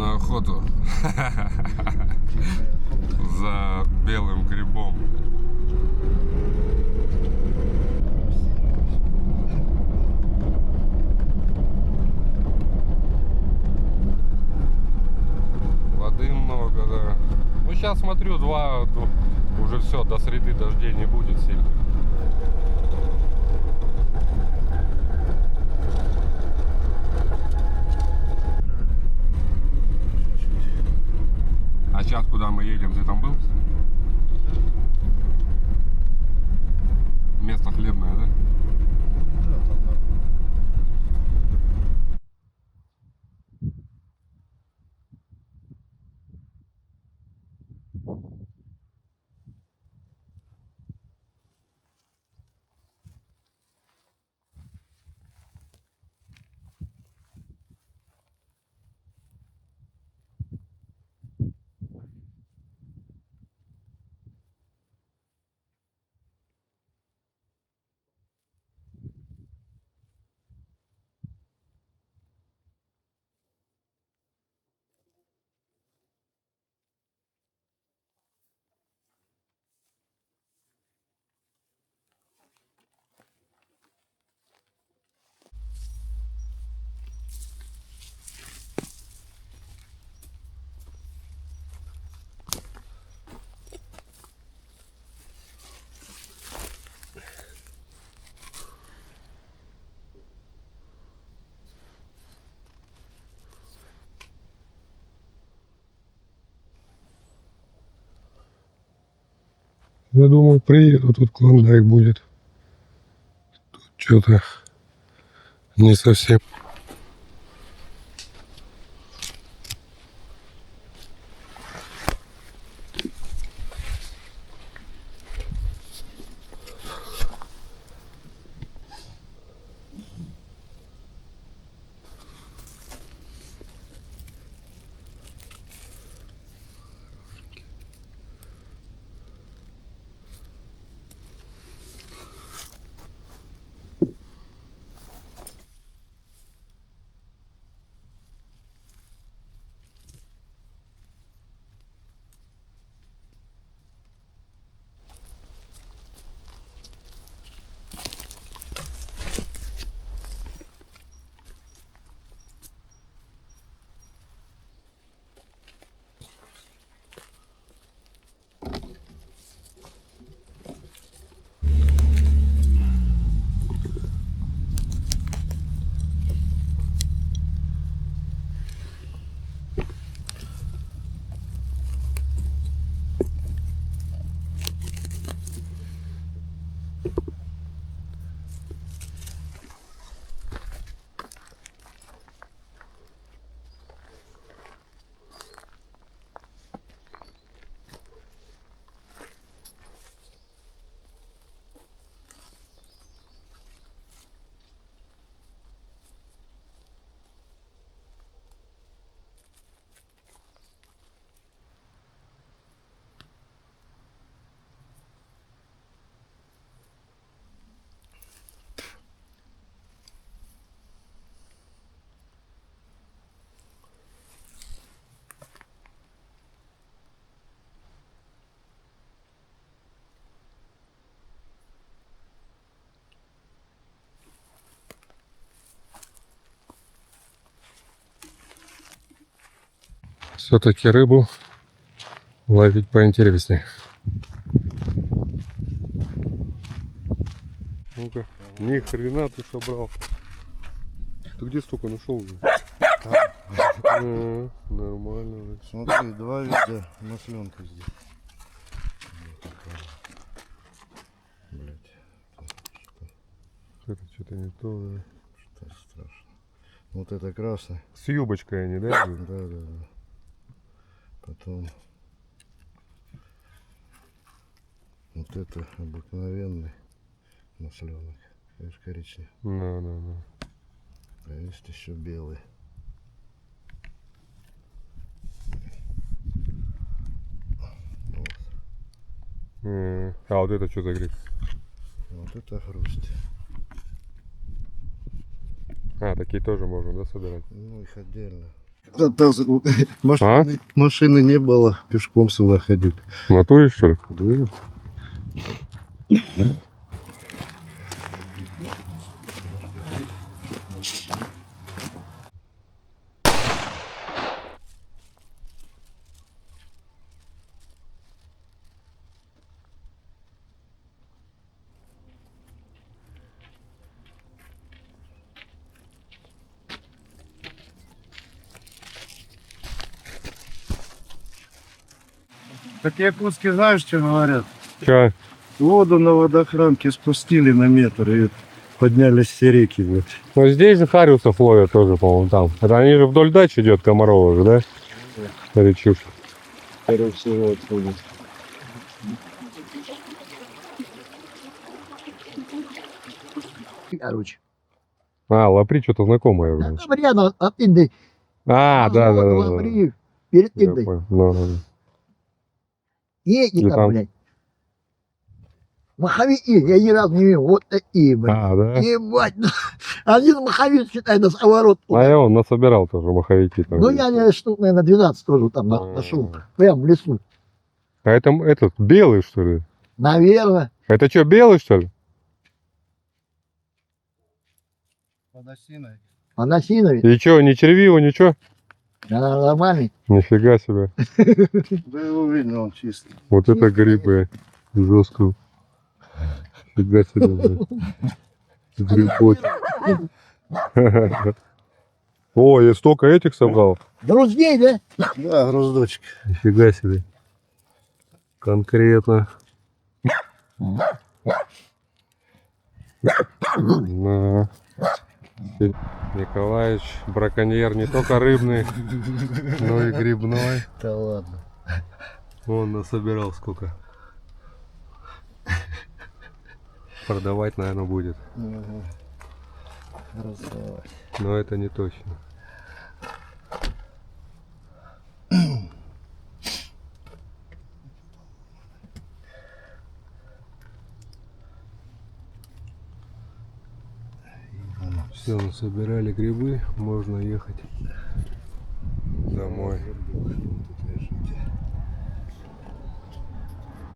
на охоту за белым грибом. Воды много, да. Ну сейчас смотрю, уже все, до среды дождей не будет сильно. А сейчас куда мы едем? Ты там был? Место хлебное, да? Да, там нормально. Я думал, приеду, тут клондайк будет. Тут что-то не совсем. Все-таки рыбу ловить поинтереснее. Ну-ка, ни хрена ты собрал. Ты где столько нашел уже? Нормально. Смотри, два вида масленка здесь. Блять. Это что-то не то, да. Что страшно. Вот это красный. С юбочкой они, да? Да. Потом вот это обыкновенный масленок. Видишь, коричневый. Да. А есть еще белый. Вот. А вот это что за гриб? Вот это хрусть. А, такие тоже можно, да, собирать? Ну, их отдельно. Машины не было, пешком сюда ходить. В натуре, что ли? Да. Так якутские знаешь, что говорят? Че? Воду на водохранке спустили на метр и поднялись все реки. Вот. Ну здесь же хариусов ловят тоже, по-моему, там. Это они же вдоль дач идет Комарова же, да? Речушка. Скорее всего, отсюда. Короче. А, Лапри что-то знакомое уже. Там рядом от Инды. А, да, да, да. Лапри, перед Я Индой. понял. Ну, Едете И там, там- блядь. Маховики, я ни разу не видел. Вот такие, блядь. А, да? Ебать, ну, один маховик, считай, наоворот. А я вон насобирал тоже маховики там. Ну, я, штук, наверное, 12 тоже там А. нашел. Прям в лесу. А это этот белый, что ли? Наверное. Это что, белый, что ли? Подосиной. А на Синове. И что, не червиво, ничего? Она нормальный. Нифига себе. Да его видно, он чистый. Вот это грибы. Жестко. Фига себе. блядь. Грибочек. О, я столько этих собрал. Друзей, да? Да, груздочек. Нифига себе. Конкретно. На. Николаевич браконьер не только рыбный, но и грибной. Да ладно. Он насобирал сколько. Продавать, наверное, будет. Раздавай. Но это не точно. Все, насобирали грибы, можно ехать домой.